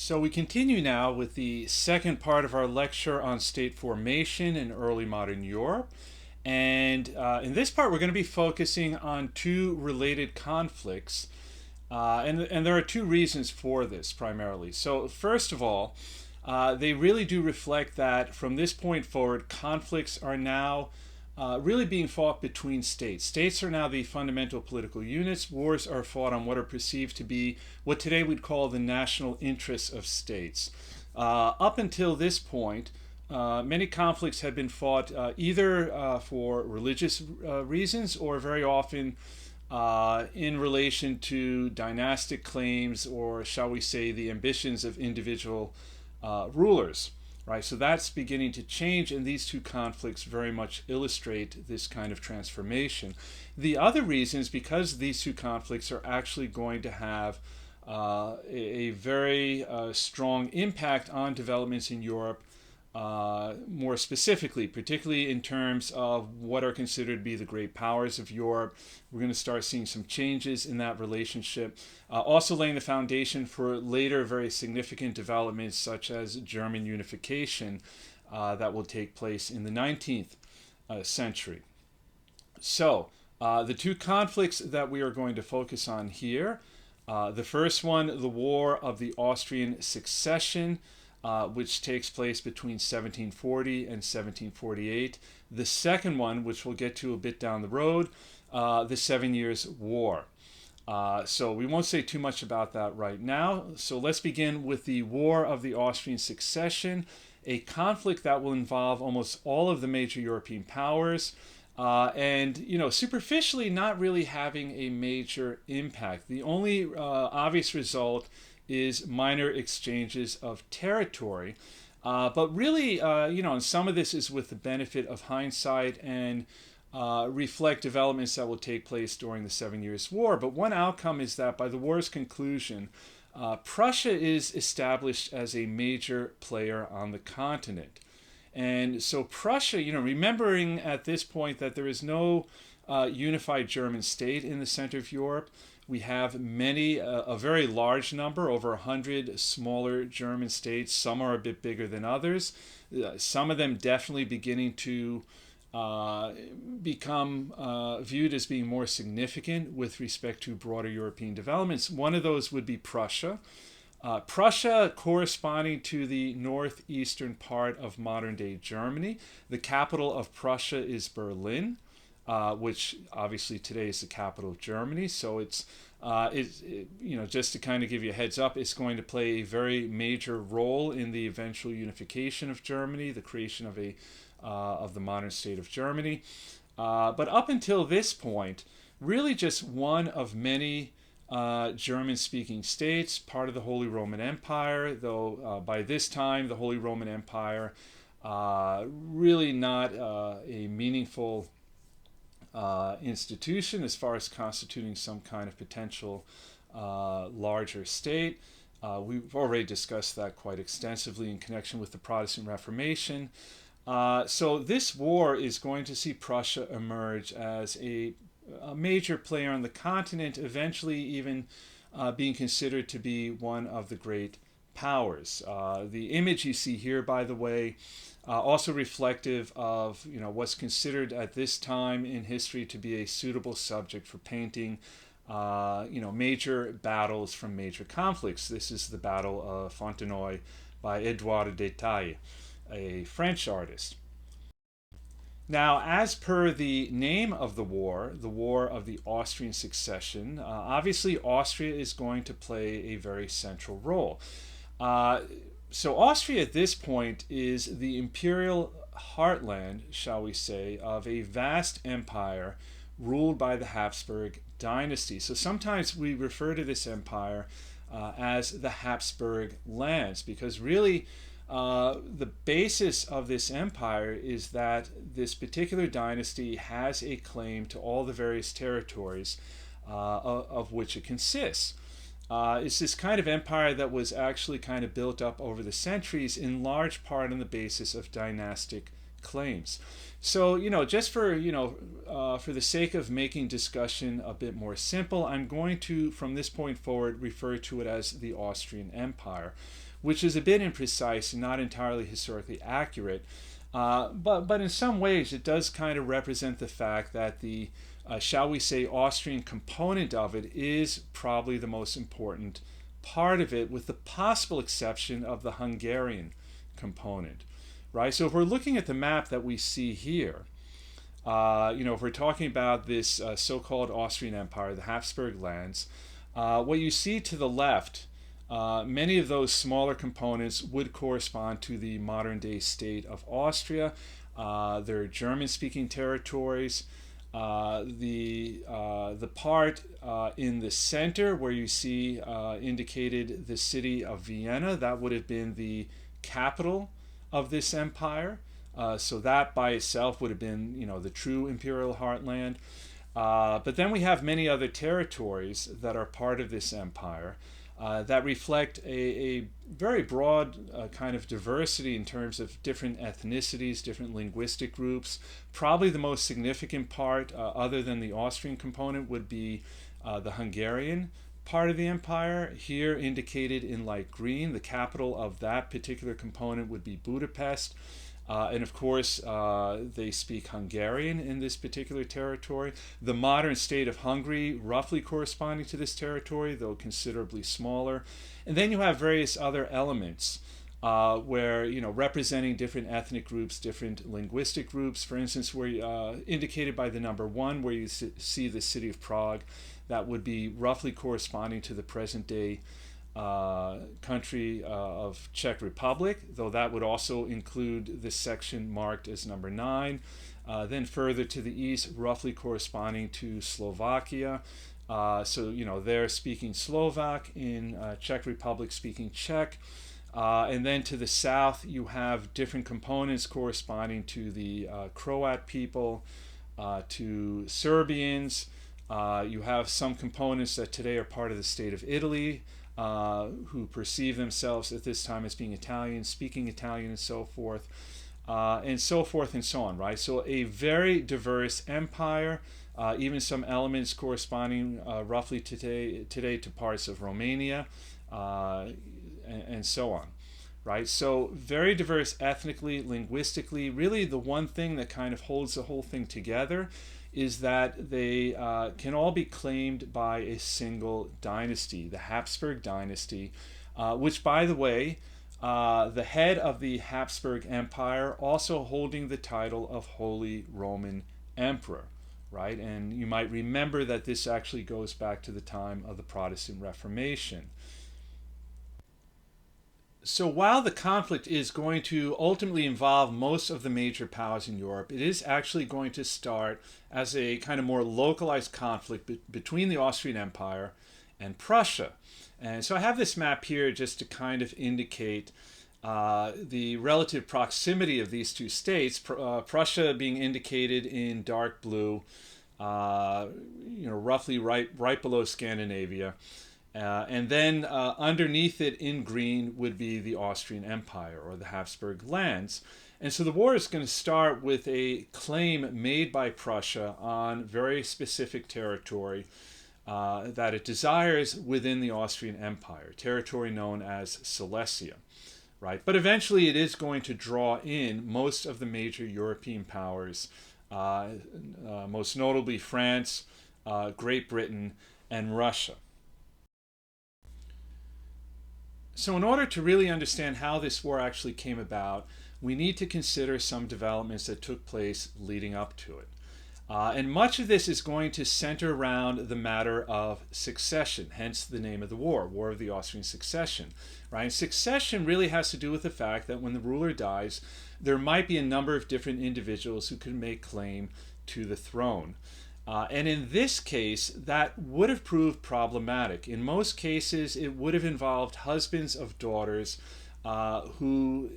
So we continue now with the second part of our lecture on state formation in early modern Europe. And in this part, we're going to be focusing on two related conflicts. And there are two reasons for this primarily. So, first of all, they really do reflect that from this point forward, conflicts are now really being fought between states. States are now the fundamental political units. Wars are fought on what are perceived to be what today we'd call the national interests of states. Up until this point, many conflicts had been fought either for religious reasons or very often in relation to dynastic claims or, shall we say, the ambitions of individual rulers. Right, so that's beginning to change, and these two conflicts very much illustrate this kind of transformation. The other reason is because these two conflicts are actually going to have a very strong impact on developments in Europe, more specifically, particularly in terms of what are considered to be the great powers of Europe. We're going to start seeing some changes in that relationship, also laying the foundation for later very significant developments such as German unification that will take place in the 19th century. So the two conflicts that we are going to focus on here, the first one, the War of the Austrian Succession, which takes place between 1740 and 1748. The second one, which we'll get to a bit down the road, the 7 Years' War. So we won't say too much about that right now. So let's begin with the War of the Austrian Succession, a conflict that will involve almost all of the major European powers, and superficially not really having a major impact. The only obvious result is minor exchanges of territory. But really, and some of this is with the benefit of hindsight and reflect developments that will take place during the 7 Years' War. But one outcome is that by the war's conclusion, Prussia is established as a major player on the continent. And so Prussia, remembering at this point that there is no unified German state in the center of Europe, we have a very large number, over 100 smaller German states. Some are a bit bigger than others. Some of them definitely beginning to become viewed as being more significant with respect to broader European developments. One of those would be Prussia. Prussia corresponding to the northeastern part of modern-day Germany. The capital of Prussia is Berlin. Which obviously today is the capital of Germany. So it's just to kind of give you a heads up, it's going to play a very major role in the eventual unification of Germany, the creation of the modern state of Germany. But up until this point, really just one of many German-speaking states, part of the Holy Roman Empire, though by this time the Holy Roman Empire really not a meaningful institution as far as constituting some kind of potential larger state. We've already discussed that quite extensively in connection with the Protestant Reformation. So this war is going to see Prussia emerge as a major player on the continent, eventually even being considered to be one of the great powers. The image you see here, by the way, also reflective of what's considered at this time in history to be a suitable subject for painting major battles from major conflicts. This is the Battle of Fontenoy by Edouard de Taille, a French artist. Now, as per the name of the War of the Austrian Succession, obviously Austria is going to play a very central role. So Austria at this point is the imperial heartland, shall we say, of a vast empire ruled by the Habsburg dynasty. So sometimes we refer to this empire as the Habsburg lands, because really the basis of this empire is that this particular dynasty has a claim to all the various territories of which it consists. It's this kind of empire that was actually kind of built up over the centuries in large part on the basis of dynastic claims. So, just for the sake of making discussion a bit more simple, I'm going to, from this point forward, refer to it as the Austrian Empire, which is a bit imprecise and not entirely historically accurate. But in some ways, it does kind of represent the fact that the, shall we say, Austrian component of it is probably the most important part of it, with the possible exception of the Hungarian component, right? So if we're looking at the map that we see here, if we're talking about this so-called Austrian Empire, the Habsburg lands, what you see to the left, many of those smaller components would correspond to the modern-day state of Austria. They're German-speaking territories. The part in the center where you see indicated the city of Vienna, that would have been the capital of this empire. So that by itself would have been, the true imperial heartland. But then we have many other territories that are part of this empire that reflect a very broad kind of diversity in terms of different ethnicities, different linguistic groups. Probably the most significant part, other than the Austrian component, would be the Hungarian part of the empire. Here indicated in light green, the capital of that particular component would be Budapest. And of course, they speak Hungarian in this particular territory. The modern state of Hungary, roughly corresponding to this territory, though considerably smaller. And then you have various other elements where, representing different ethnic groups, different linguistic groups. For instance, where indicated by the number 1, where you see the city of Prague, that would be roughly corresponding to the present-day country of Czech Republic, though that would also include this section marked as number 9. Then further to the east, roughly corresponding to Slovakia. So, they're speaking Slovak, in Czech Republic speaking Czech. And then to the south, you have different components corresponding to the Croat people, to Serbians. You have some components that today are part of the state of Italy, who perceive themselves at this time as being Italian, speaking Italian, and so forth and so on, right? So a very diverse empire, even some elements corresponding roughly today to parts of Romania, and so on, right? So very diverse ethnically, linguistically. Really the one thing that kind of holds the whole thing together is that they can all be claimed by a single dynasty, the Habsburg dynasty, which, by the way, the head of the Habsburg Empire also holding the title of Holy Roman Emperor, right? And you might remember that this actually goes back to the time of the Protestant Reformation. So while the conflict is going to ultimately involve most of the major powers in Europe, it is actually going to start as a kind of more localized conflict between the Austrian Empire and Prussia. And so I have this map here just to kind of indicate the relative proximity of these two states, Prussia being indicated in dark blue, roughly right below Scandinavia. And then underneath it in green would be the Austrian Empire, or the Habsburg lands. And so the war is going to start with a claim made by Prussia on very specific territory that it desires within the Austrian Empire, territory known as Silesia, right? But eventually it is going to draw in most of the major European powers, most notably France, Great Britain, and Russia. So in order to really understand how this war actually came about, we need to consider some developments that took place leading up to it. And much of this is going to center around the matter of succession, hence the name of the war, War of the Austrian Succession. Right? And succession really has to do with the fact that when the ruler dies, there might be a number of different individuals who can make claim to the throne. And in this case, that would have proved problematic. In most cases, it would have involved husbands of daughters who,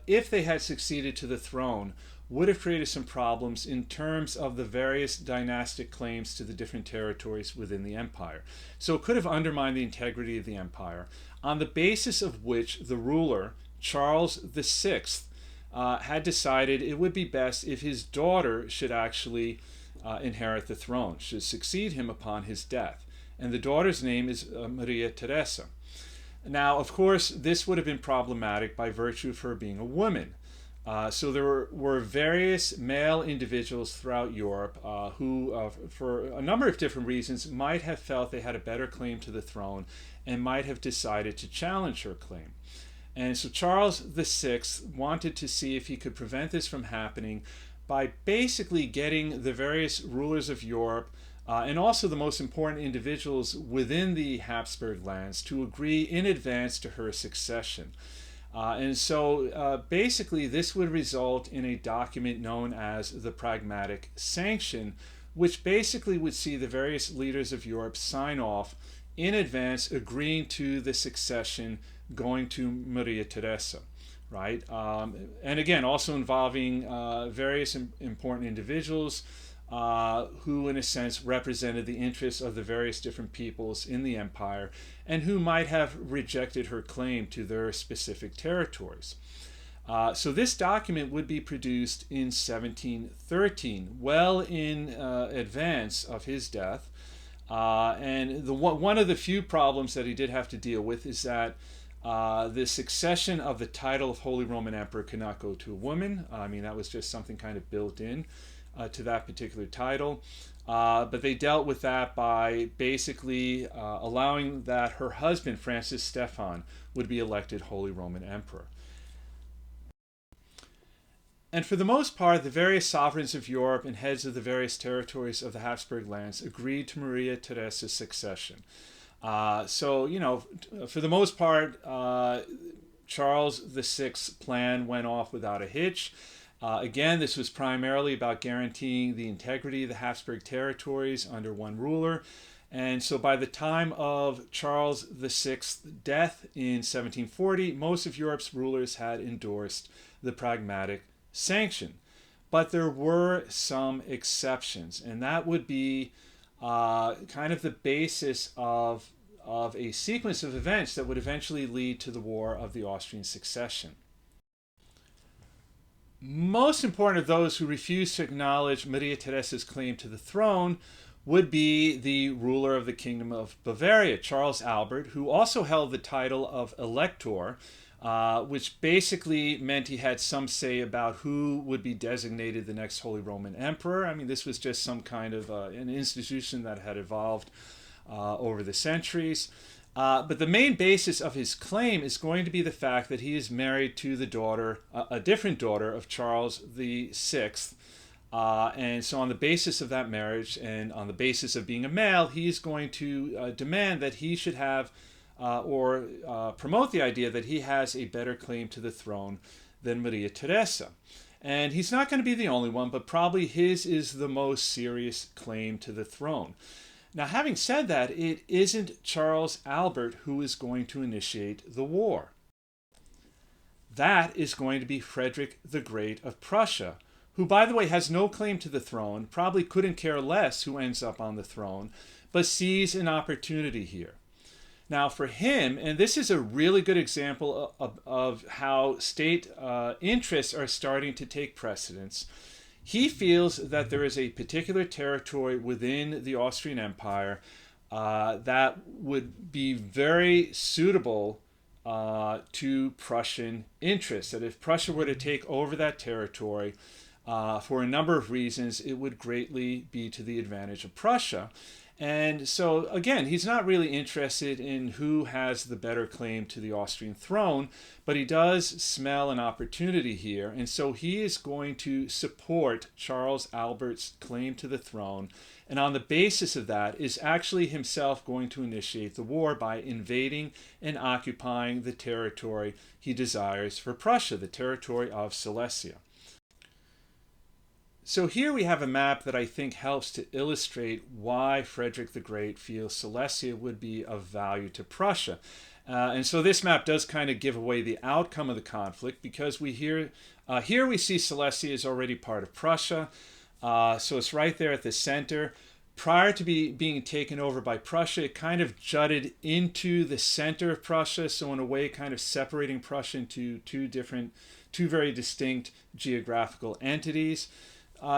if they had succeeded to the throne, would have created some problems in terms of the various dynastic claims to the different territories within the empire. So it could have undermined the integrity of the empire, on the basis of which the ruler, Charles VI, had decided it would be best if his daughter should actually inherit the throne, should succeed him upon his death. And the daughter's name is Maria Theresa. Now, of course, this would have been problematic by virtue of her being a woman. So there were various male individuals throughout Europe who, for a number of different reasons, might have felt they had a better claim to the throne and might have decided to challenge her claim. And so Charles VI wanted to see if he could prevent this from happening by basically getting the various rulers of Europe and also the most important individuals within the Habsburg lands to agree in advance to her succession. And so basically this would result in a document known as the Pragmatic Sanction, which basically would see the various leaders of Europe sign off in advance agreeing to the succession going to Maria Theresa, right? And again, also involving various important individuals who, in a sense, represented the interests of the various different peoples in the empire and who might have rejected her claim to their specific territories. So this document would be produced in 1713, well in advance of his death. And one of the few problems that he did have to deal with is that the succession of the title of Holy Roman Emperor could not go to a woman. I mean, that was just something kind of built in to that particular title. But they dealt with that by basically allowing that her husband, Francis Stephan, would be elected Holy Roman Emperor. And for the most part, the various sovereigns of Europe and heads of the various territories of the Habsburg lands agreed to Maria Theresa's succession. So, you know, for the most part, Charles VI's plan went off without a hitch. Again, this was primarily about guaranteeing the integrity of the Habsburg territories under one ruler. And so by the time of Charles VI's death in 1740, most of Europe's rulers had endorsed the Pragmatic Sanction. But there were some exceptions, and that would be kind of the basis of a sequence of events that would eventually lead to the War of the Austrian Succession. Most important of those who refused to acknowledge Maria Theresa's claim to the throne would be the ruler of the Kingdom of Bavaria, Charles Albert, who also held the title of Elector, which basically meant he had some say about who would be designated the next Holy Roman Emperor. I mean, this was just some kind of an institution that had evolved over the centuries. But the main basis of his claim is going to be the fact that he is married to the daughter, a different daughter of Charles VI. And so on the basis of that marriage and on the basis of being a male, he is going to demand that he should have or promote the idea that he has a better claim to the throne than Maria Theresa. And he's not going to be the only one, but probably his is the most serious claim to the throne. Now, having said that, it isn't Charles Albert who is going to initiate the war. That is going to be Frederick the Great of Prussia, who, by the way, has no claim to the throne, probably couldn't care less who ends up on the throne, but sees an opportunity here. Now, for him, and this is a really good example of how state interests are starting to take precedence, he feels that there is a particular territory within the Austrian Empire that would be very suitable to Prussian interests. That if Prussia were to take over that territory, for a number of reasons, it would greatly be to the advantage of Prussia. And so, again, he's not really interested in who has the better claim to the Austrian throne, but he does smell an opportunity here. And so he is going to support Charles Albert's claim to the throne. And on the basis of that, is actually himself going to initiate the war by invading and occupying the territory he desires for Prussia, the territory of Silesia. So here we have a map that I think helps to illustrate why Frederick the Great feels Silesia would be of value to Prussia. And so this map does kind of give away the outcome of the conflict, because here we see Silesia is already part of Prussia. So it's right there at the center. prior to being taken over by Prussia, it kind of jutted into the center of Prussia, so in a way kind of separating Prussia into two very distinct geographical entities.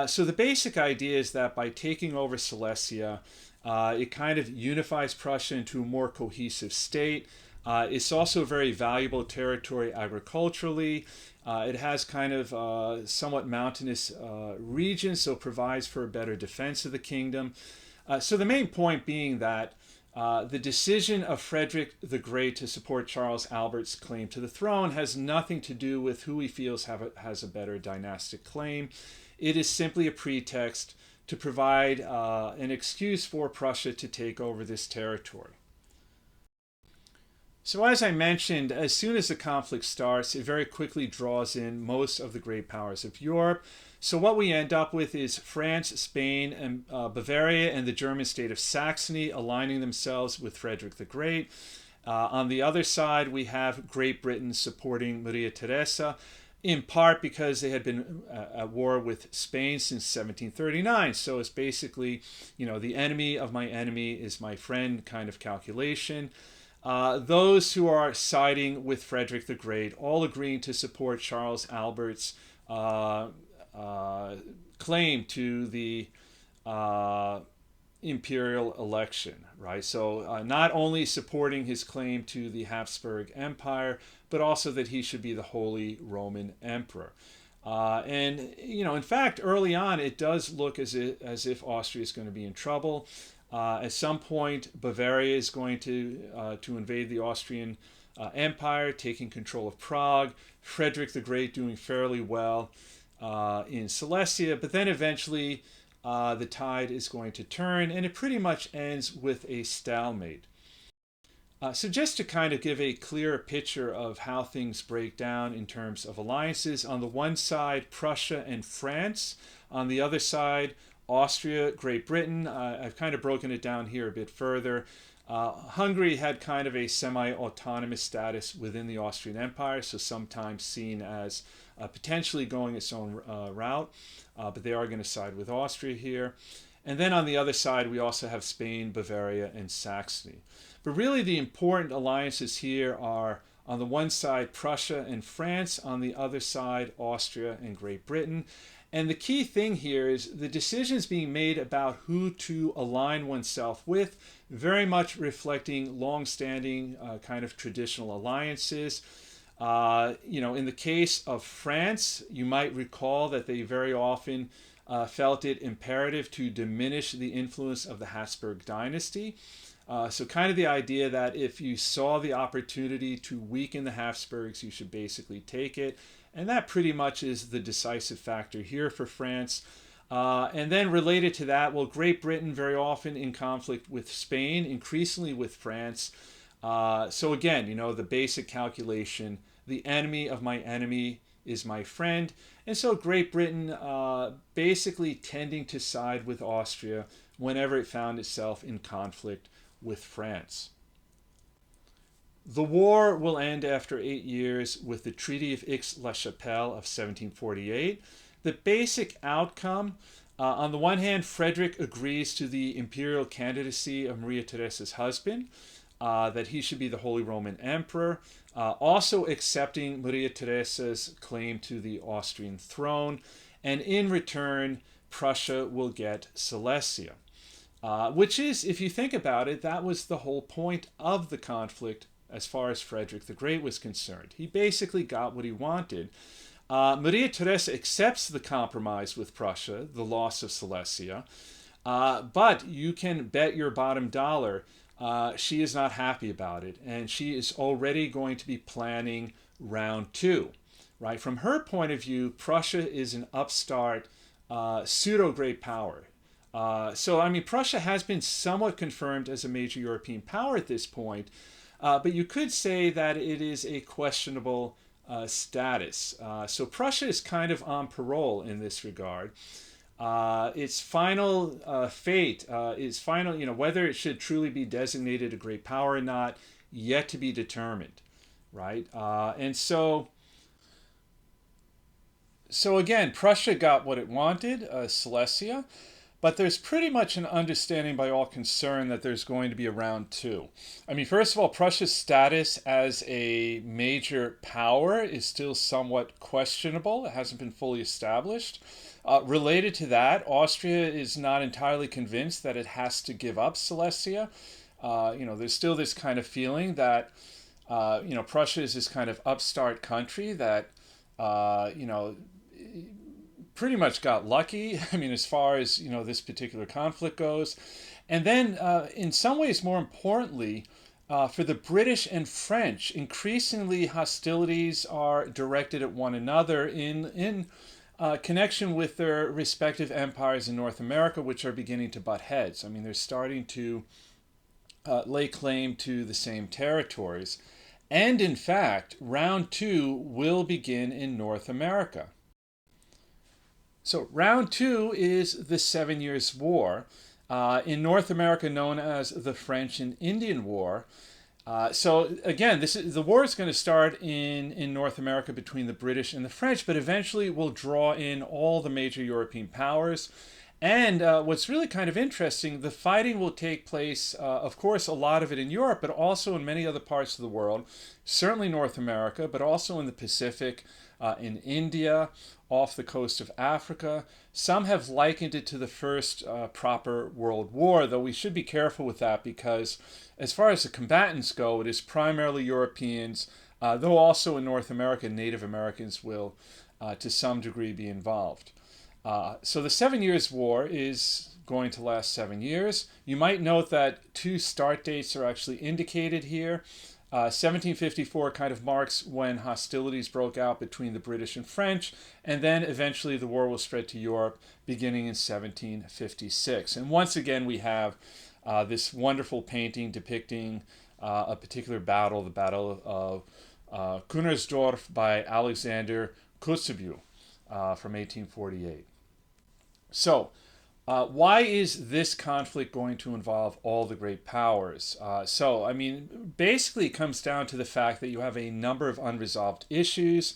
So the basic idea is that by taking over Silesia, it kind of unifies Prussia into a more cohesive state. It's also a very valuable territory agriculturally. It has kind of somewhat mountainous regions, so it provides for a better defense of the kingdom. So the main point being that the decision of Frederick the Great to support Charles Albert's claim to the throne has nothing to do with who he feels has a better dynastic claim. It is simply a pretext to provide an excuse for Prussia to take over this territory. So as I mentioned, as soon as the conflict starts, it very quickly draws in most of the great powers of Europe. So what we end up with is France, Spain, and Bavaria, and the German state of Saxony aligning themselves with Frederick the Great. On the other side, we have Great Britain supporting Maria Theresa, in part because they had been at war with Spain since 1739. So it's basically, the enemy of my enemy is my friend kind of calculation. Those who are siding with Frederick the Great, all agreeing to support Charles Albert's claim to the imperial election, right? So not only supporting his claim to the Habsburg Empire, but also that he should be the Holy Roman Emperor. And in fact, early on, it does look as if Austria is going to be in trouble. At some point, Bavaria is going to invade the Austrian Empire, taking control of Prague. Frederick the Great doing fairly well in Silesia, but then eventually the tide is going to turn, and it pretty much ends with a stalemate. So just to kind of give a clearer picture of how things break down in terms of alliances, on the one side, Prussia and France. On the other side, Austria, Great Britain. I've kind of broken it down here a bit further. Hungary had kind of a semi-autonomous status within the Austrian Empire, so sometimes seen as potentially going its own route, but they are going to side with Austria here. And then on the other side, we also have Spain, Bavaria, and Saxony. But really the important alliances here are, on the one side, Prussia and France, on the other side, Austria and Great Britain. And the key thing here is the decisions being made about who to align oneself with, very much reflecting long-standing kind of traditional alliances. In the case of France, you might recall that they very often felt it imperative to diminish the influence of the Habsburg dynasty. So kind of the idea that if you saw the opportunity to weaken the Habsburgs, you should basically take it. And that pretty much is the decisive factor here for France. And then related to that, well, Great Britain very often in conflict with Spain, increasingly with France. So again, the basic calculation, the enemy of my enemy is my friend. And so Great Britain basically tending to side with Austria whenever it found itself in conflict with France. The war will end after 8 years with the Treaty of Aix-la-Chapelle of 1748. The basic outcome, on the one hand, Frederick agrees to the imperial candidacy of Maria Theresa's husband, that he should be the Holy Roman Emperor, also accepting Maria Theresa's claim to the Austrian throne, and in return, Prussia will get Silesia. Which is, if you think about it, that was the whole point of the conflict as far as Frederick the Great was concerned. He basically got what he wanted. Maria Theresa accepts the compromise with Prussia, the loss of Silesia, but you can bet your bottom dollar she is not happy about it, and she is already going to be planning round two. Right? From her point of view, Prussia is an upstart pseudo-great power. Prussia has been somewhat confirmed as a major European power at this point, but you could say that it is a questionable status. So Prussia is kind of on parole in this regard. Its final fate is final, whether it should truly be designated a great power or not, yet to be determined, right? So again, Prussia got what it wanted, Silesia, but there's pretty much an understanding by all concerned that there's going to be a round two. I mean, first of all, Prussia's status as a major power is still somewhat questionable. It hasn't been fully established. Related to that, Austria is not entirely convinced that it has to give up Silesia. There's still this kind of feeling that, Prussia is this kind of upstart country that, pretty much got lucky. I mean, as far as, this particular conflict goes. And then, in some ways, more importantly, for the British and French, increasingly hostilities are directed at one another in connection with their respective empires in North America, which are beginning to butt heads. I mean, they're starting to lay claim to the same territories. And in fact, round two will begin in North America. So round two is the 7 Years' War, in North America known as the French and Indian War. So again, the war is going to start in North America between the British and the French, but eventually will draw in all the major European powers. And what's really kind of interesting, the fighting will take place, of course, a lot of it in Europe, but also in many other parts of the world, certainly North America, but also in the Pacific, in India, off the coast of Africa. Some have likened it to the first proper world war, though we should be careful with that because as far as the combatants go, it is primarily Europeans, though also in North America, Native Americans will to some degree be involved. So the 7 Years' War is going to last 7 years. You might note that two start dates are actually indicated here. 1754 kind of marks when hostilities broke out between the British and French, and then eventually the war will spread to Europe beginning in 1756. And once again, we have this wonderful painting depicting a particular battle, the Battle of Kunersdorf by Alexander Kotzebue from 1848. So, why is this conflict going to involve all the great powers? Basically it comes down to the fact that you have a number of unresolved issues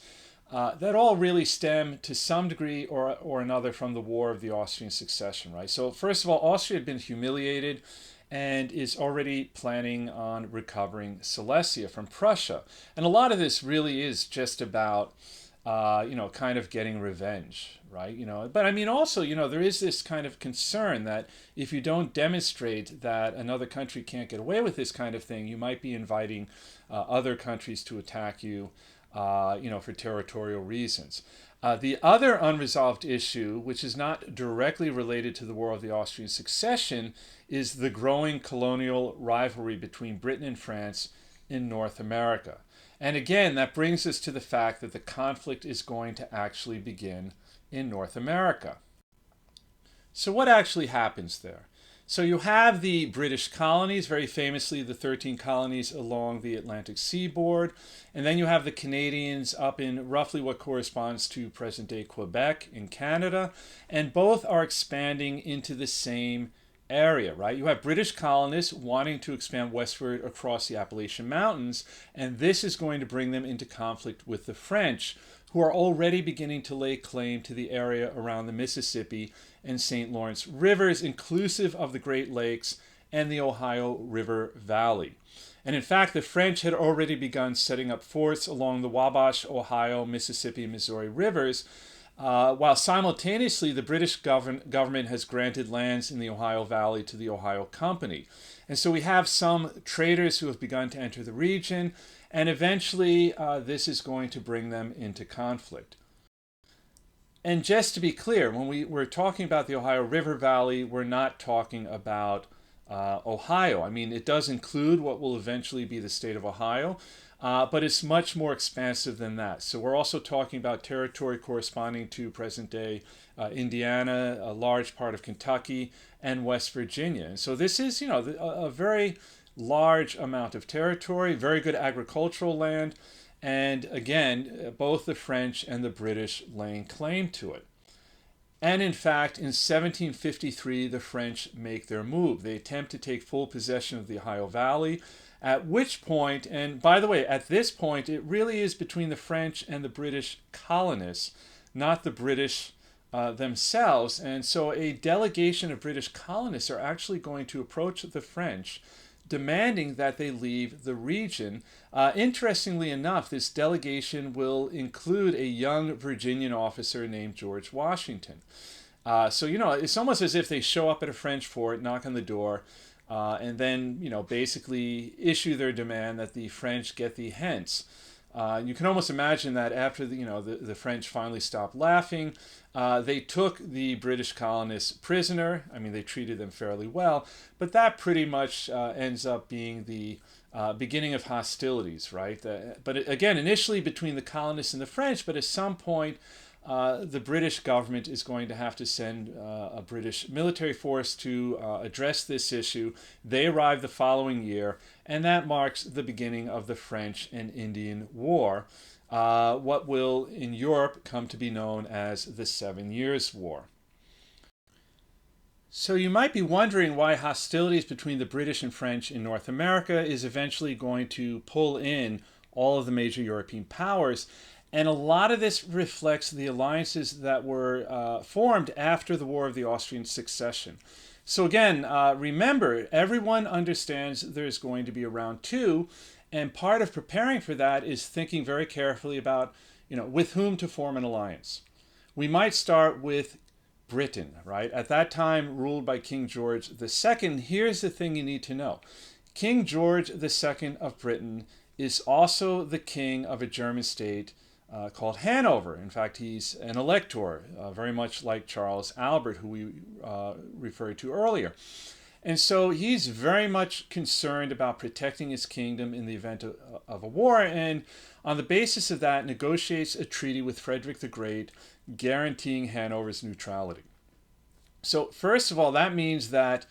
that all really stem to some degree or another from the War of the Austrian Succession, right? So first of all, Austria had been humiliated and is already planning on recovering Silesia from Prussia. And a lot of this really is just about kind of getting revenge, right? But I mean, also, there is this kind of concern that if you don't demonstrate that another country can't get away with this kind of thing, you might be inviting other countries to attack you, for territorial reasons. The other unresolved issue, which is not directly related to the War of the Austrian Succession, is the growing colonial rivalry between Britain and France in North America. And again, that brings us to the fact that the conflict is going to actually begin in North America. So what actually happens there? So you have the British colonies, very famously the 13 colonies along the Atlantic seaboard, and then you have the Canadians up in roughly what corresponds to present-day Quebec in Canada, and both are expanding into the same area, right? You have British colonists wanting to expand westward across the Appalachian Mountains, and this is going to bring them into conflict with the French, who are already beginning to lay claim to the area around the Mississippi and St. Lawrence rivers, inclusive of the Great Lakes and the Ohio River Valley. And in fact, the French had already begun setting up forts along the Wabash, Ohio, Mississippi, and Missouri rivers, while simultaneously the British government has granted lands in the Ohio Valley to the Ohio Company. And so we have some traders who have begun to enter the region, and eventually this is going to bring them into conflict. And just to be clear, when we're talking about the Ohio River Valley, we're not talking about Ohio. I mean, it does include what will eventually be the state of Ohio, but it's much more expansive than that. So we're also talking about territory corresponding to present-day Indiana, a large part of Kentucky, and West Virginia. And so this is, a very large amount of territory, very good agricultural land, and again, both the French and the British laying claim to it. And in fact, in 1753, the French make their move. They attempt to take full possession of the Ohio Valley, at which point, and by the way, at this point, it really is between the French and the British colonists, not the British themselves. And so a delegation of British colonists are actually going to approach the French, demanding that they leave the region. Interestingly enough, this delegation will include a young Virginian officer named George Washington. So, it's almost as if they show up at a French fort, knock on the door, and then, basically issue their demand that the French get the hence. You can almost imagine that after the French finally stopped laughing, they took the British colonists prisoner. I mean, they treated them fairly well, but that pretty much ends up being the beginning of hostilities, right? But again, initially between the colonists and the French, but at some point, the British government is going to have to send a British military force to address this issue. They arrive the following year, and that marks the beginning of the French and Indian War, what will in Europe come to be known as the 7 Years' War. So you might be wondering why hostilities between the British and French in North America is eventually going to pull in all of the major European powers. And a lot of this reflects the alliances that were formed after the War of the Austrian Succession. So again, remember, everyone understands there's going to be a round two, and part of preparing for that is thinking very carefully about, with whom to form an alliance. We might start with Britain, right? At that time, ruled by King George II. Here's the thing you need to know. King George II of Britain is also the king of a German state called Hanover. In fact, he's an elector, very much like Charles Albert, who we referred to earlier. And so he's very much concerned about protecting his kingdom in the event of a war, and on the basis of that, negotiates a treaty with Frederick the Great, guaranteeing Hanover's neutrality. So first of all, that means that,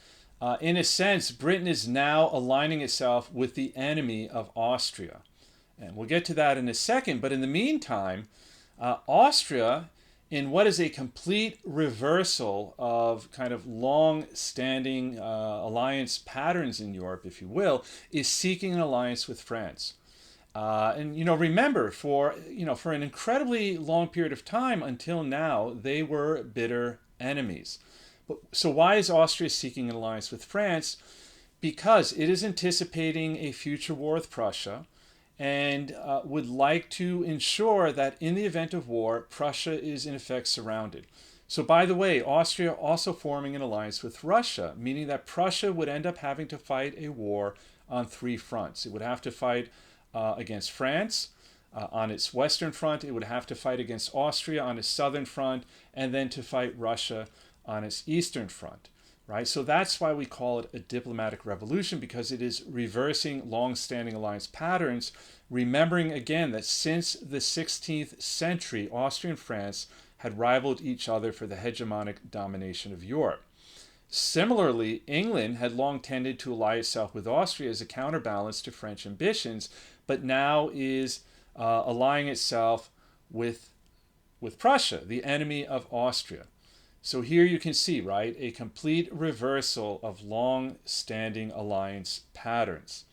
in a sense, Britain is now aligning itself with the enemy of Austria. And we'll get to that in a second. But in the meantime, Austria, in what is a complete reversal of kind of long-standing alliance patterns in Europe, if you will, is seeking an alliance with France. And remember, for an incredibly long period of time until now, they were bitter enemies. So why is Austria seeking an alliance with France? Because it is anticipating a future war with Prussia, and would like to ensure that in the event of war, Prussia is in effect surrounded. So by the way, Austria also forming an alliance with Russia, meaning that Prussia would end up having to fight a war on three fronts. It would have to fight against France on its western front, it would have to fight against Austria on its southern front, and then to fight Russia on its eastern front. Right? So that's why we call it a diplomatic revolution, because it is reversing long-standing alliance patterns, remembering again that since the 16th century, Austria and France had rivaled each other for the hegemonic domination of Europe. Similarly, England had long tended to ally itself with Austria as a counterbalance to French ambitions, but now is allying itself with Prussia, the enemy of Austria. So here you can see, right, a complete reversal of long-standing alliance patterns.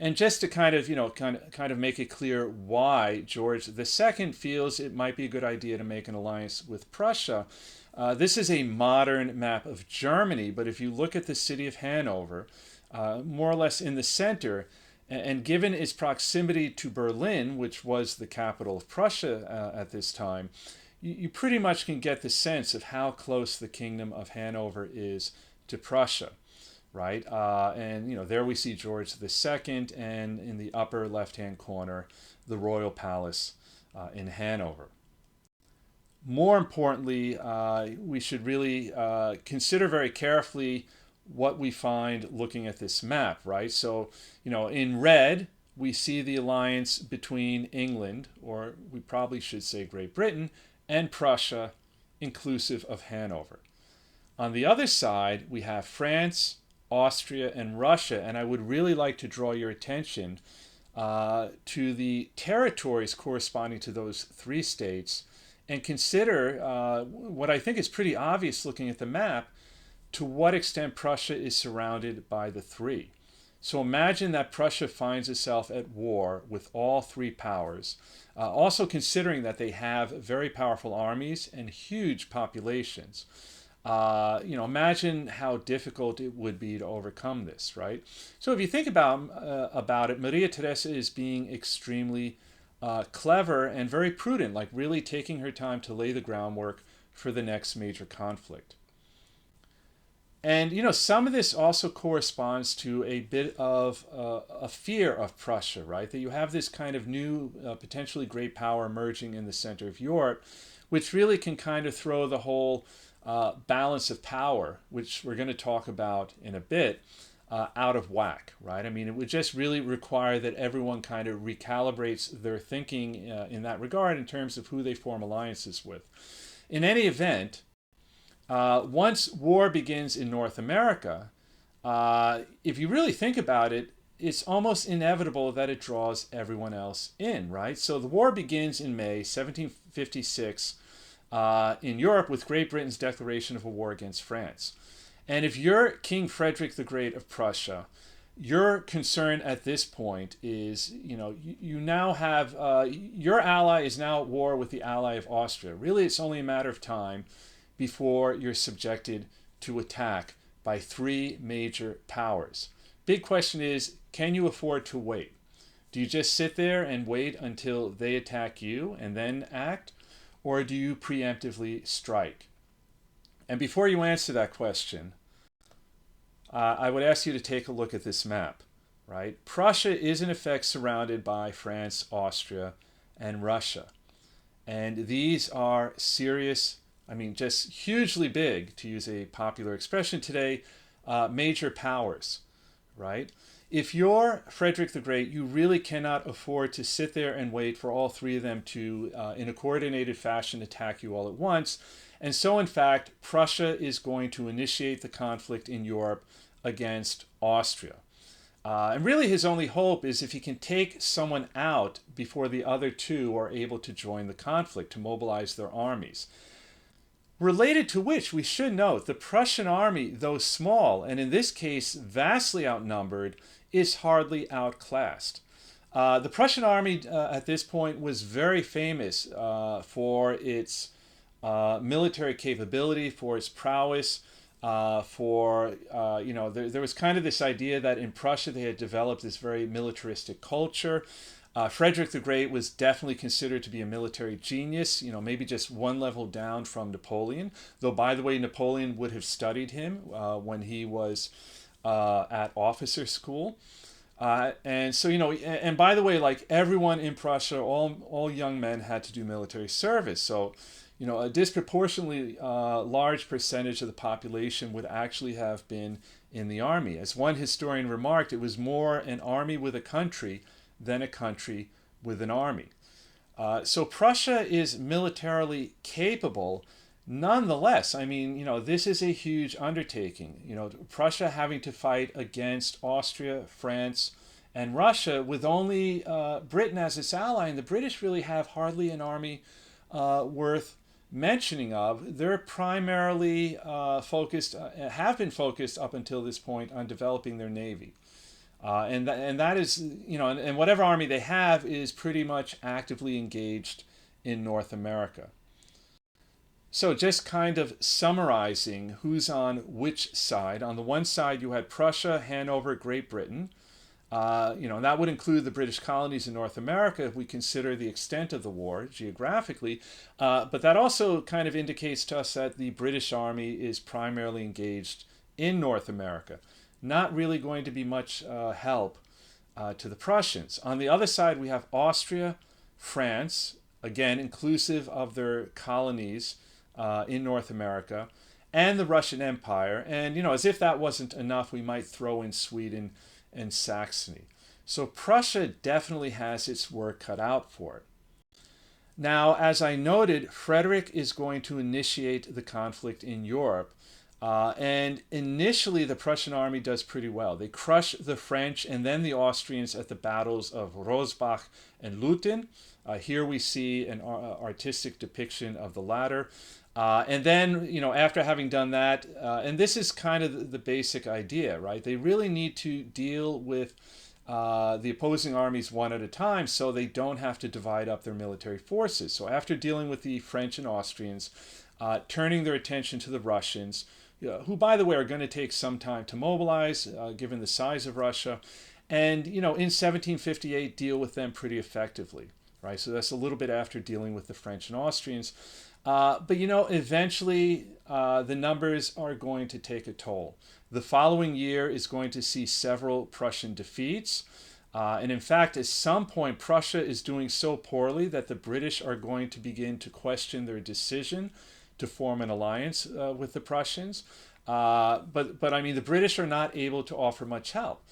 And just to kind of make it clear why George II feels it might be a good idea to make an alliance with Prussia, this is a modern map of Germany, but if you look at the city of Hanover, more or less in the center, and given its proximity to Berlin, which was the capital of Prussia at this time, you pretty much can get the sense of how close the kingdom of Hanover is to Prussia, right? And there we see George II, and in the upper left-hand corner, the royal palace in Hanover. More importantly, we should really consider very carefully what we find looking at this map, right? So, in red, we see the alliance between England, or we probably should say Great Britain, and Prussia, inclusive of Hanover. On the other side, we have France, Austria, and Russia, and I would really like to draw your attention to the territories corresponding to those three states, and consider what I think is pretty obvious looking at the map, to what extent Prussia is surrounded by the three. So imagine that Prussia finds itself at war with all three powers, also considering that they have very powerful armies and huge populations. Imagine how difficult it would be to overcome this, right? So if you think about it, Maria Theresa is being extremely clever and very prudent, like really taking her time to lay the groundwork for the next major conflict. And some of this also corresponds to a bit of a fear of Prussia, right? That you have this kind of new, potentially great power emerging in the center of Europe, which really can kind of throw the whole balance of power, which we're going to talk about in a bit, out of whack, right? I mean, it would just really require that everyone kind of recalibrates their thinking in that regard in terms of who they form alliances with. In any event, once war begins in North America, if you really think about it, it's almost inevitable that it draws everyone else in, right? So the war begins in May 1756 in Europe with Great Britain's declaration of a war against France. And if you're King Frederick the Great of Prussia, your concern at this point is, you now have, your ally is now at war with the ally of Austria. Really, it's only a matter of time before you're subjected to attack by three major powers. Big question is, can you afford to wait? Do you just sit there and wait until they attack you and then act? Or do you preemptively strike? And before you answer that question, I would ask you to take a look at this map, right? Prussia is in effect surrounded by France, Austria, and Russia. And these are serious, just hugely big, to use a popular expression today, major powers, right? If you're Frederick the Great, you really cannot afford to sit there and wait for all three of them to, in a coordinated fashion, attack you all at once. And so, in fact, Prussia is going to initiate the conflict in Europe against Austria. And really his only hope is if he can take someone out before the other two are able to join the conflict, to mobilize their armies. Related to which, we should note, the Prussian army, though small, and in this case vastly outnumbered, is hardly outclassed. The Prussian army at this point was very famous for its military capability, for its prowess, there was kind of this idea that in Prussia they had developed this very militaristic culture. Frederick the Great was definitely considered to be a military genius, maybe just one level down from Napoleon. Though, by the way, Napoleon would have studied him when he was at officer school. And so, and by the way, like everyone in Prussia, all young men had to do military service. So, a disproportionately large percentage of the population would actually have been in the army. As one historian remarked, it was more an army with a country than a country with an army. So Prussia is militarily capable. Nonetheless, this is a huge undertaking. Prussia having to fight against Austria, France, and Russia with only Britain as its ally, and the British really have hardly an army worth mentioning of. They're primarily have been focused up until this point on developing their navy. And that is, and whatever army they have is pretty much actively engaged in North America. So just kind of summarizing who's on which side. On the one side, you had Prussia, Hanover, Great Britain. And that would include the British colonies in North America if we consider the extent of the war geographically. But that also kind of indicates to us that the British Army is primarily engaged in North America. Not really going to be much help to the Prussians. On the other side, we have Austria, France, again, inclusive of their colonies in North America, and the Russian Empire. And, as if that wasn't enough, we might throw in Sweden and Saxony. So Prussia definitely has its work cut out for it. Now, as I noted, Frederick is going to initiate the conflict in Europe. And initially, the Prussian army does pretty well. They crush the French and then the Austrians at the battles of Rosbach and Lutten. Here we see an artistic depiction of the latter. And then, after having done that, and this is kind of the basic idea, right? They really need to deal with the opposing armies one at a time so they don't have to divide up their military forces. So after dealing with the French and Austrians, turning their attention to the Russians, who, by the way, are going to take some time to mobilize, given the size of Russia, and, in 1758, deal with them pretty effectively, right? So that's a little bit after dealing with the French and Austrians. But, eventually the numbers are going to take a toll. The following year is going to see several Prussian defeats. And in fact, at some point, Prussia is doing so poorly that the British are going to begin to question their decision to form an alliance with the Prussians. But I mean, the British are not able to offer much help.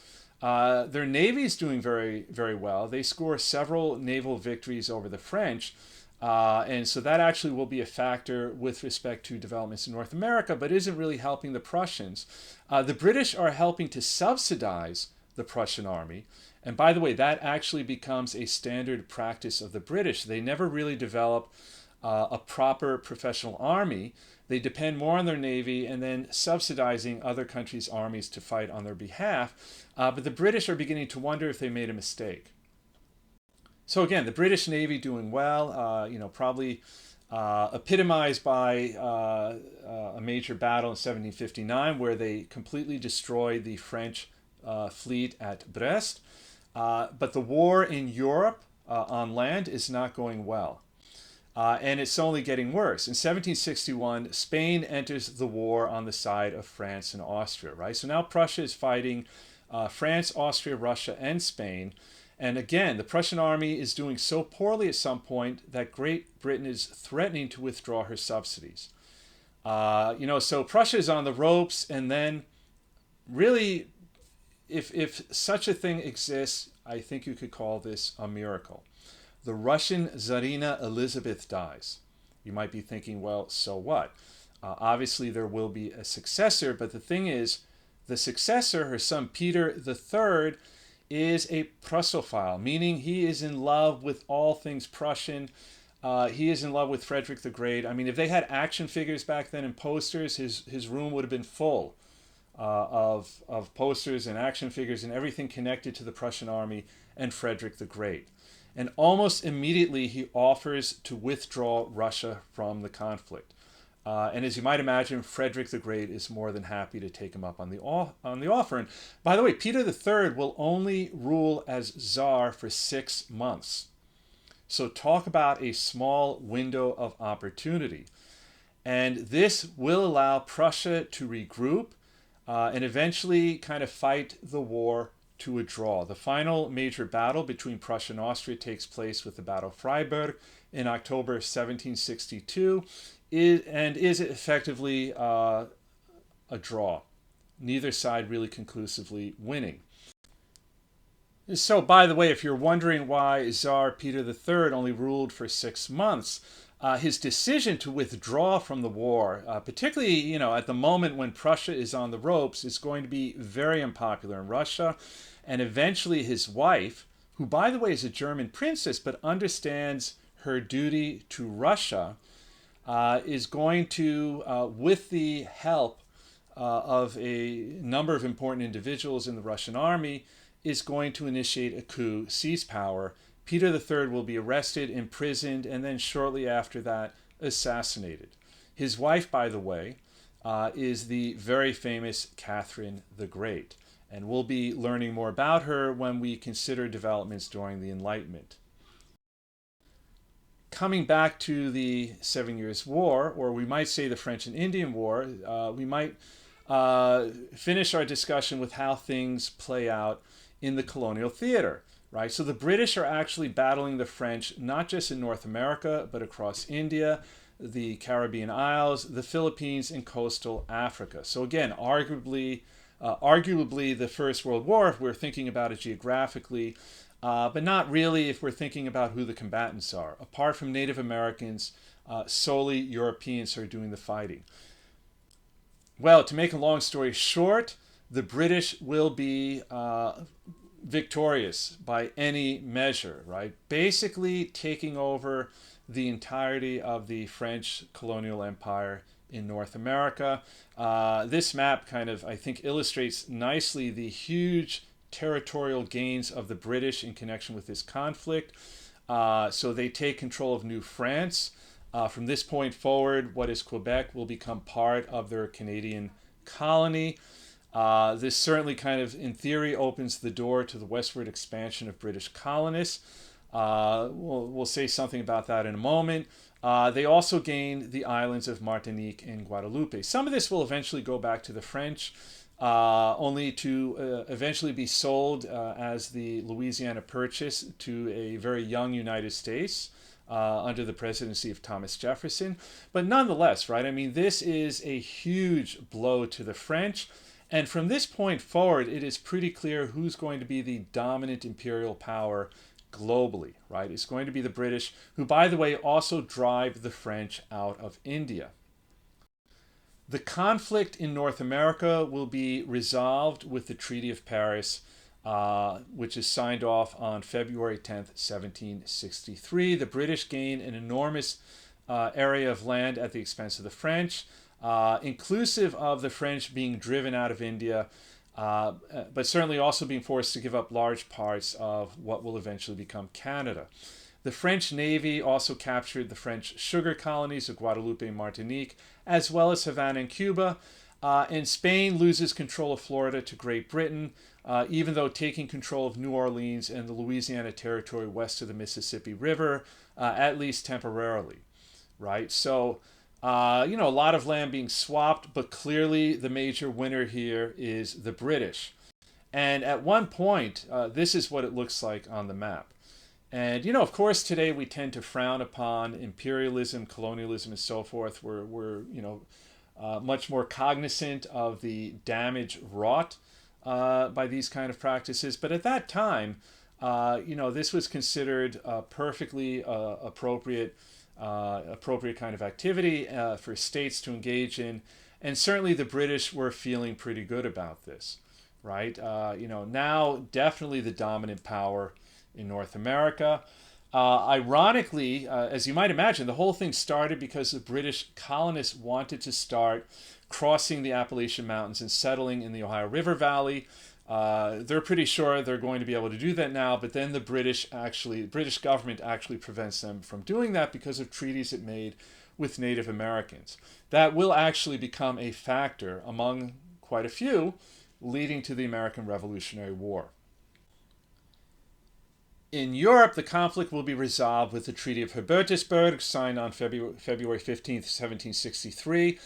Their navy is doing very, very well. They score several naval victories over the French. And so that actually will be a factor with respect to developments in North America, but isn't really helping the Prussians. The British are helping to subsidize the Prussian army. And by the way, that actually becomes a standard practice of the British. They never really develop a proper professional army. They depend more on their navy and then subsidizing other countries' armies to fight on their behalf. But the British are beginning to wonder if they made a mistake. So again, the British Navy doing well, probably epitomized by a major battle in 1759 where they completely destroyed the French fleet at Brest. But the war in Europe on land is not going well. And it's only getting worse. In 1761, Spain enters the war on the side of France and Austria, right? So now Prussia is fighting France, Austria, Russia, and Spain. And again, the Prussian army is doing so poorly at some point that Great Britain is threatening to withdraw her subsidies. So Prussia is on the ropes, and then really, if such a thing exists, I think you could call this a miracle. The Russian Tsarina Elizabeth dies. You might be thinking, well, so what? Obviously, there will be a successor, but the thing is, the successor, her son Peter III, is a Prussophile, meaning he is in love with all things Prussian. He is in love with Frederick the Great. I mean, if they had action figures back then and posters, his room would have been full of posters and action figures and everything connected to the Prussian army and Frederick the Great. And almost immediately he offers to withdraw Russia from the conflict. And as you might imagine, Frederick the Great is more than happy to take him up on the offer. And by the way, Peter III will only rule as Tsar for 6 months. So talk about a small window of opportunity. And this will allow Prussia to regroup and eventually kind of fight the war to a draw. The final major battle between Prussia and Austria takes place with the Battle of Freiburg in October 1762. Is effectively a draw. Neither side really conclusively winning. So, by the way, if you're wondering why Tsar Peter III only ruled for 6 months, his decision to withdraw from the war, particularly at the moment when Prussia is on the ropes, is going to be very unpopular in Russia. And eventually his wife, who, by the way, is a German princess but understands her duty to Russia, is going to, with the help of a number of important individuals in the Russian army, is going to initiate a coup, seize power. Peter III will be arrested, imprisoned, and then shortly after that, assassinated. His wife, by the way, is the very famous Catherine the Great. And we'll be learning more about her when we consider developments during the Enlightenment. Coming back to the 7 Years' War, or we might say the French and Indian War, we might finish our discussion with how things play out in the colonial theater, right? So the British are actually battling the French, not just in North America, but across India, the Caribbean Isles, the Philippines, and coastal Africa. So again, arguably the First World War, if we're thinking about it geographically, but not really if we're thinking about who the combatants are. Apart from Native Americans, solely Europeans are doing the fighting. Well, to make a long story short, the British will be victorious by any measure, right? Basically taking over the entirety of the French colonial empire in North America. This map kind of, I think, illustrates nicely the huge territorial gains of the British in connection with this conflict. So they take control of New France. From this point forward, what is Quebec will become part of their Canadian colony. This certainly kind of, in theory, opens the door to the westward expansion of British colonists. We'll say something about that in a moment. They also gain the islands of Martinique and Guadeloupe. Some of this will eventually go back to the French, only to eventually be sold as the Louisiana Purchase to a very young United States under the presidency of Thomas Jefferson. But nonetheless, right, I mean, this is a huge blow to the French. And from this point forward, it is pretty clear who's going to be the dominant imperial power globally, right? It's going to be the British, who, by the way, also drive the French out of India. The conflict in North America will be resolved with the Treaty of Paris, which is signed off on February 10th, 1763. The British gain an enormous area of land at the expense of the French, inclusive of the French being driven out of India, but certainly also being forced to give up large parts of what will eventually become Canada. The French Navy also captured the French sugar colonies of Guadeloupe and Martinique, as well as Havana and Cuba. And Spain loses control of Florida to Great Britain, even though taking control of New Orleans and the Louisiana Territory west of the Mississippi River, at least temporarily, right? So, a lot of land being swapped, but clearly the major winner here is the British. And at one point, this is what it looks like on the map. And, of course, today we tend to frown upon imperialism, colonialism, and so forth. We're much more cognizant of the damage wrought by these kind of practices. But at that time, this was considered perfectly appropriate kind of activity for states to engage in. And certainly the British were feeling pretty good about this, right? Now definitely the dominant power in North America. Ironically, as you might imagine, the whole thing started because the British colonists wanted to start crossing the Appalachian Mountains and settling in the Ohio River Valley. They're pretty sure they're going to be able to do that now, but then the British government actually prevents them from doing that because of treaties it made with Native Americans. That will actually become a factor among quite a few, leading to the American Revolutionary War. In Europe, the conflict will be resolved with the Treaty of Hubertusburg, signed on February 15th, 1763,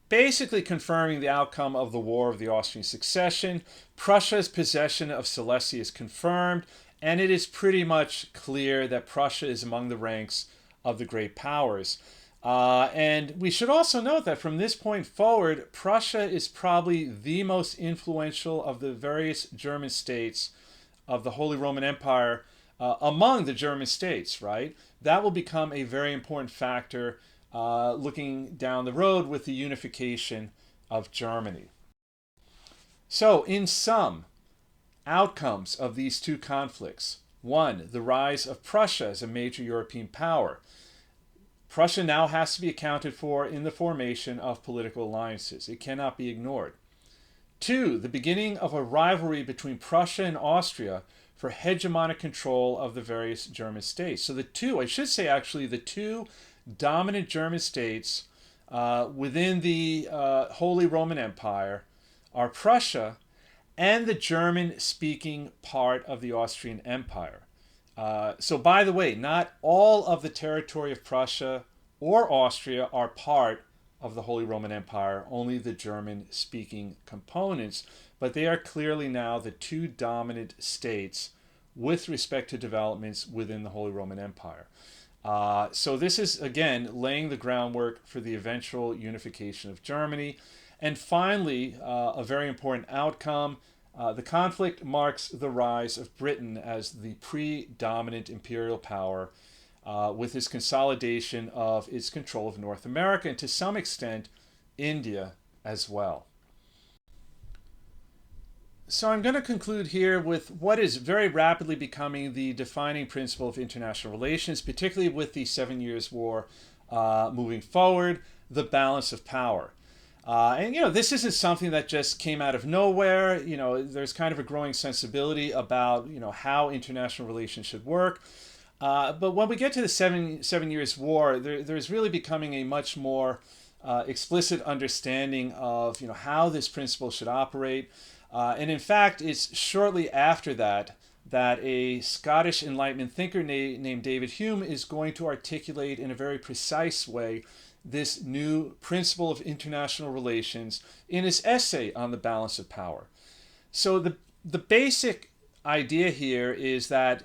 basically confirming the outcome of the War of the Austrian Succession. Prussia's possession of Silesia is confirmed, and it is pretty much clear that Prussia is among the ranks of the great powers. And we should also note that from this point forward, Prussia is probably the most influential of the various German states of the Holy Roman Empire among the German states, right? That will become a very important factor looking down the road with the unification of Germany. So, in sum, outcomes of these two conflicts. One, the rise of Prussia as a major European power. Prussia now has to be accounted for in the formation of political alliances. It cannot be ignored. Two, the beginning of a rivalry between Prussia and Austria for hegemonic control of the various German states. So the two dominant German states within the Holy Roman Empire are Prussia and the German-speaking part of the Austrian Empire. So by the way, not all of the territory of Prussia or Austria are part of the Holy Roman Empire, only the German-speaking components, but they are clearly now the two dominant states with respect to developments within the Holy Roman Empire. So this is, again, laying the groundwork for the eventual unification of Germany. And finally, a very important outcome, the conflict marks the rise of Britain as the predominant imperial power with its consolidation of its control of North America and to some extent India as well. So I'm going to conclude here with what is very rapidly becoming the defining principle of international relations, particularly with the 7 Years' War moving forward, the balance of power. And this isn't something that just came out of nowhere. There's kind of a growing sensibility about, how international relations should work. But when we get to the seven Years' War, there's really becoming a much more explicit understanding of, how this principle should operate. And in fact, it's shortly after that a Scottish Enlightenment thinker named David Hume is going to articulate in a very precise way this new principle of international relations in his essay on the balance of power. So the basic idea here is that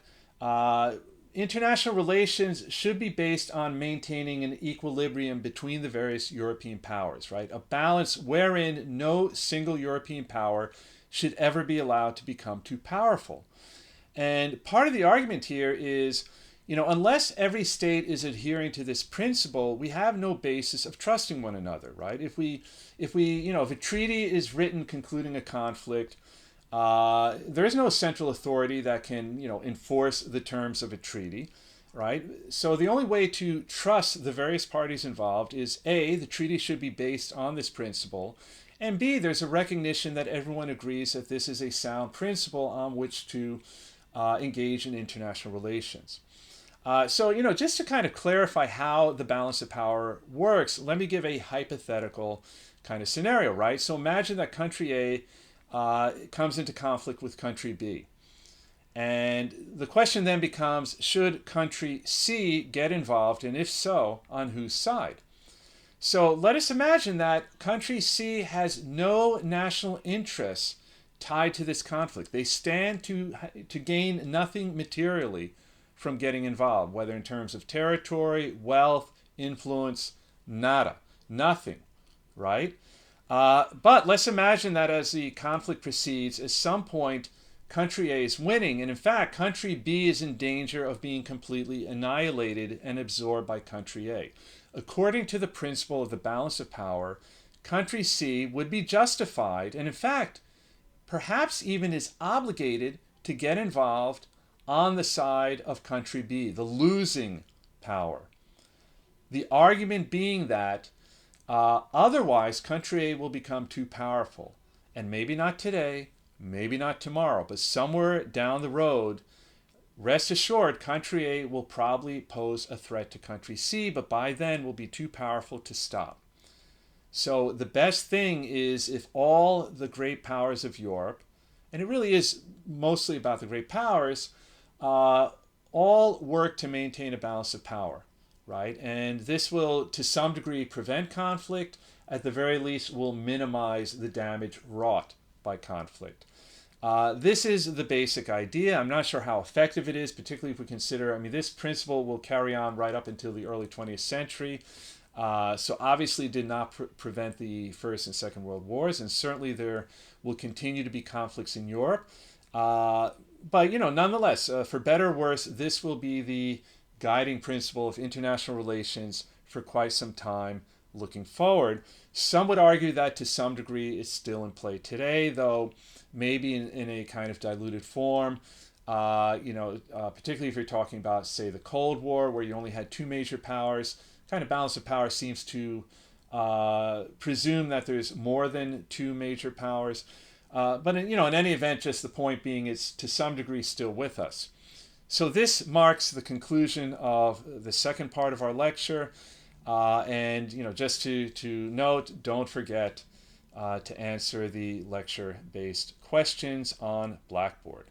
international relations should be based on maintaining an equilibrium between the various European powers, right? A balance wherein no single European power should ever be allowed to become too powerful. And part of the argument here is, unless every state is adhering to this principle, we have no basis of trusting one another, right? If a treaty is written concluding a conflict, there is no central authority that can, enforce the terms of a treaty, right? So the only way to trust the various parties involved is A, the treaty should be based on this principle, and B, there's a recognition that everyone agrees that this is a sound principle on which to engage in international relations. So, just to kind of clarify how the balance of power works, let me give a hypothetical kind of scenario, right? So imagine that country A comes into conflict with country B. And the question then becomes, should country C get involved, and if so, on whose side? So let us imagine that country C has no national interests tied to this conflict. They stand to gain nothing materially from getting involved, whether in terms of territory, wealth, influence, nada, nothing, right? But let's imagine that as the conflict proceeds, at some point, country A is winning, and in fact, country B is in danger of being completely annihilated and absorbed by country A. According to the principle of the balance of power, country C would be justified, and in fact, perhaps even is obligated to get involved on the side of country B, the losing power. The argument being that otherwise country A will become too powerful. And maybe not today, maybe not tomorrow, but somewhere down the road, rest assured, country A will probably pose a threat to country C, but by then will be too powerful to stop. So the best thing is if all the great powers of Europe, and it really is mostly about the great powers, all work to maintain a balance of power, right? And this will, to some degree, prevent conflict. At the very least, will minimize the damage wrought by conflict. This is the basic idea. I'm not sure how effective it is, particularly if we consider, this principle will carry on right up until the early 20th century. So obviously did not prevent the First and Second World Wars, and certainly there will continue to be conflicts in Europe. But nonetheless, for better or worse, this will be the guiding principle of international relations for quite some time looking forward. Some would argue that to some degree it's still in play today, though maybe in a kind of diluted form. Particularly if you're talking about, say, the Cold War, where you only had two major powers. Kind of balance of power seems to presume that there's more than two major powers. But in any event, just the point being, it's to some degree still with us. So this marks the conclusion of the second part of our lecture. And just to note, don't forget to answer the lecture-based questions on Blackboard.